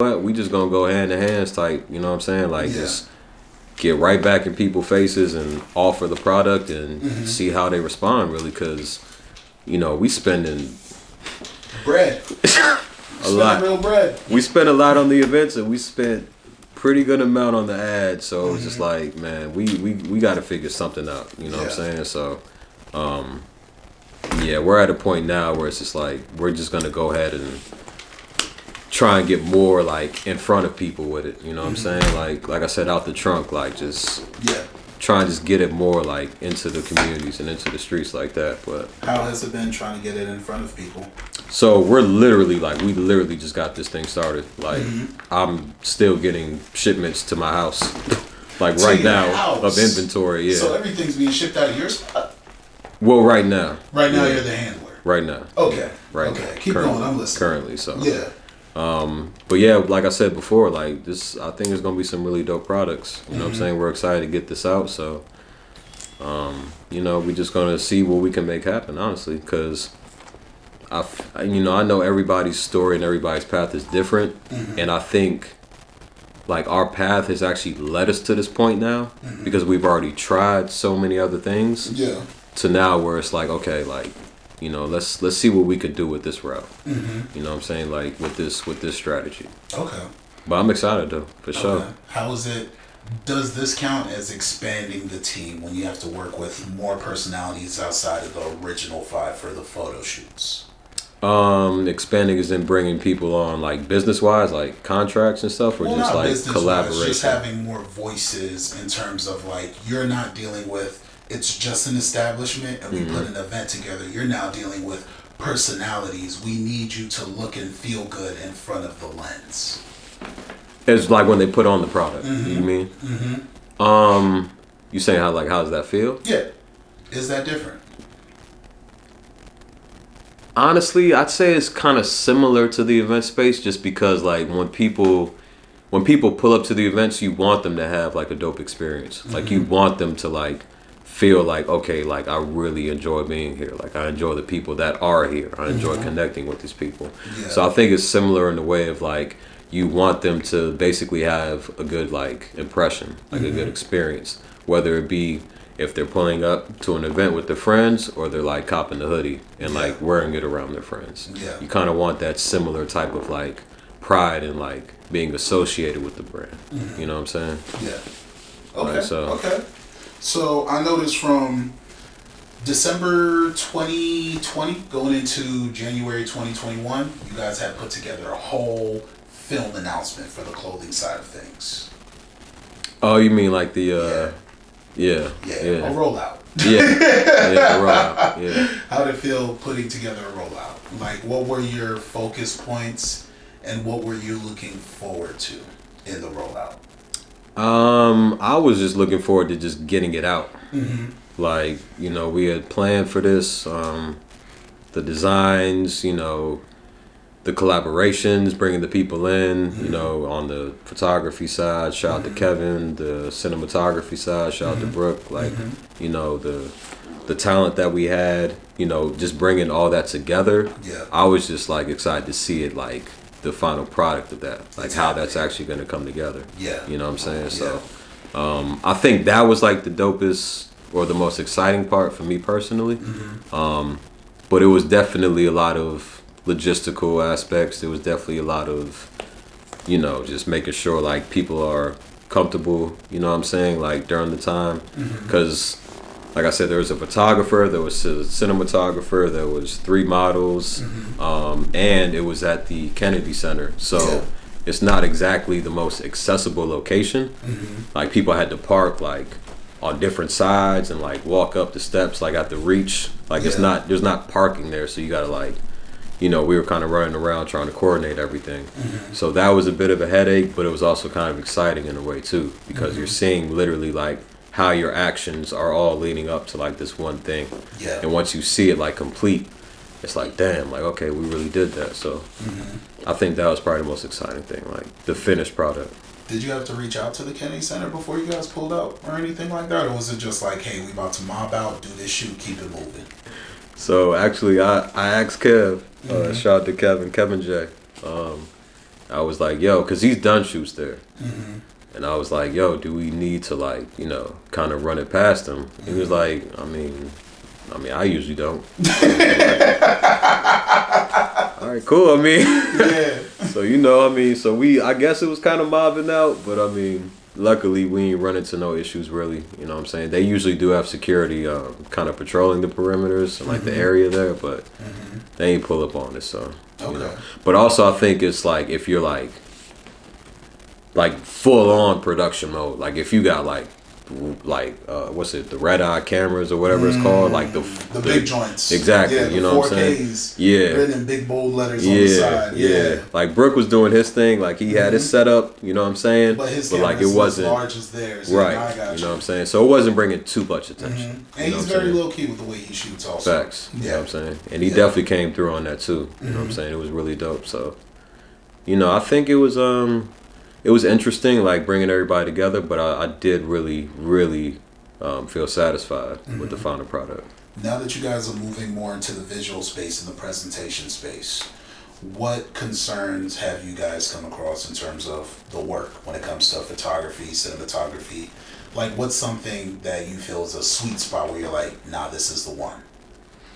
what, we just gonna go hand in hands type, you know what I'm saying? Like just get right back in people's faces and offer the product and see how they respond really, because you know we spending bread a lot. Real bread. We spent a lot on the events and we spent pretty good amount on the ads, so it's just like, man, we got to figure something out, you know what I'm saying? So yeah, we're at a point now where it's just like we're just gonna go ahead and try and get more like in front of people with it, you know what I'm saying? Like I said, out the trunk, like just try and just get it more like into the communities and into the streets like that. But how has it been trying to get it in front of people? So we're literally like, we literally just got this thing started. Like I'm still getting shipments to my house like right now of inventory. So everything's being shipped out of your spot? Well, right now you're the handler. Right now. Okay. Right okay. now. Keep going. I'm listening. Currently, so yeah. But yeah, like I said before, like this, I think it's gonna be some really dope products. You know what I'm saying? We're excited to get this out, so you know, we're just gonna see what we can make happen, honestly, because I know everybody's story and everybody's path is different, and I think like our path has actually led us to this point now because we've already tried so many other things. Yeah. To now where it's like, okay, like, you know, let's see what we could do with this route. You know what I'm saying? Like with this strategy. Okay. But I'm excited though, for sure. How is it? Does this count as expanding the team when you have to work with more personalities outside of the original 5 for the photo shoots? Expanding is in bringing people on like business wise, like contracts and stuff, or just like collaboration. Just having more voices in terms of like you're not dealing with it's just an establishment and we put an event together. You're now dealing with personalities. We need you to look and feel good in front of the lens. It's like when they put on the product. You mean? You saying how does that feel? Yeah. Is that different? Honestly, I'd say it's kind of similar to the event space, just because like when people pull up to the events, you want them to have like a dope experience. Like you want them to like feel like, okay, like I really enjoy being here. Like I enjoy the people that are here. I enjoy connecting with these people. Yeah. So I think it's similar in the way of like you want them to basically have a good like impression, like a good experience, whether it be if they're pulling up to an event with their friends or they're like copping the hoodie and like wearing it around their friends. Yeah. You kind of want that similar type of like pride and like being associated with the brand. You know what I'm saying? Yeah. Okay. Okay. So I noticed from December 2020 going into January 2021, you guys had put together a whole film announcement for the clothing side of things. Oh, you mean like the a rollout. A rollout. Yeah. How did it feel putting together a rollout? Like, what were your focus points and what were you looking forward to in the rollout? I was just looking forward to just getting it out. Like, you know, we had planned for this, the designs, you know, the collaborations, bringing the people in, you know, on the photography side, shout out to Kevin, the cinematography side, shout out to Brooke, like, you know, the talent that we had, you know, just bringing all that together. Yeah. I was just like excited to see it, like the final product of that, like how that's actually going to come together. Yeah. You know what I'm saying? Yeah. So I think that was like the dopest or the most exciting part for me personally. But it was definitely a lot of logistical aspects. There was definitely a lot of, you know, just making sure like people are comfortable, you know what I'm saying, like during the time. Because like I said, there was a photographer, there was a cinematographer, there was 3 models, and it was at the Kennedy Center. So it's not exactly the most accessible location. Like people had to park like on different sides and like walk up the steps like at the reach. Like there's not parking there, so you gotta like, you know, we were kind of running around trying to coordinate everything. So that was a bit of a headache, but it was also kind of exciting in a way too, because you're seeing literally like how your actions are all leading up to like this one thing. Yeah. And once you see it like complete, it's like, damn, like, okay, we really did that. So I think that was probably the most exciting thing, like the finished product. Did you have to reach out to the Kennedy Center before you guys pulled out or anything like that? Or was it just like, hey, we about to mob out, do this shoot, keep it moving? So actually, I asked Kev, shout out to Kevin J. I was like, yo, because he's done shoots there. And I was like, yo, do we need to, like, you know, kind of run it past him? He was like, I mean, I usually don't. All right, cool. I mean, yeah. So, you know, I mean, so I guess it was kind of mobbing out, but I mean, luckily we ain't run into no issues really. You know what I'm saying? They usually do have security kind of patrolling the perimeters and like the area there, but they ain't pull up on us, so. Okay. You know. But also I think it's like if you're like full on production mode, like if you got like what's it, the red eye cameras or whatever it's called, like the big joints, exactly, you know what I'm saying, written in big bold letters on the side, like Brooke was doing his thing, like he had his setup, you know what I'm saying, but his like it wasn't as large as theirs, right, you know what I'm saying, so it wasn't bringing too much attention, and he's very low key with the way he shoots also. Facts, you know what I'm saying, and he definitely came through on that too, you know what I'm saying, it was really dope. So, you know, I think it was interesting, like bringing everybody together, but I did really feel satisfied with the final product. Now that you guys are moving more into the visual space and the presentation space, what concerns have you guys come across in terms of the work when it comes to photography, cinematography? Like, what's something that you feel is a sweet spot where you're like, nah, this is the one?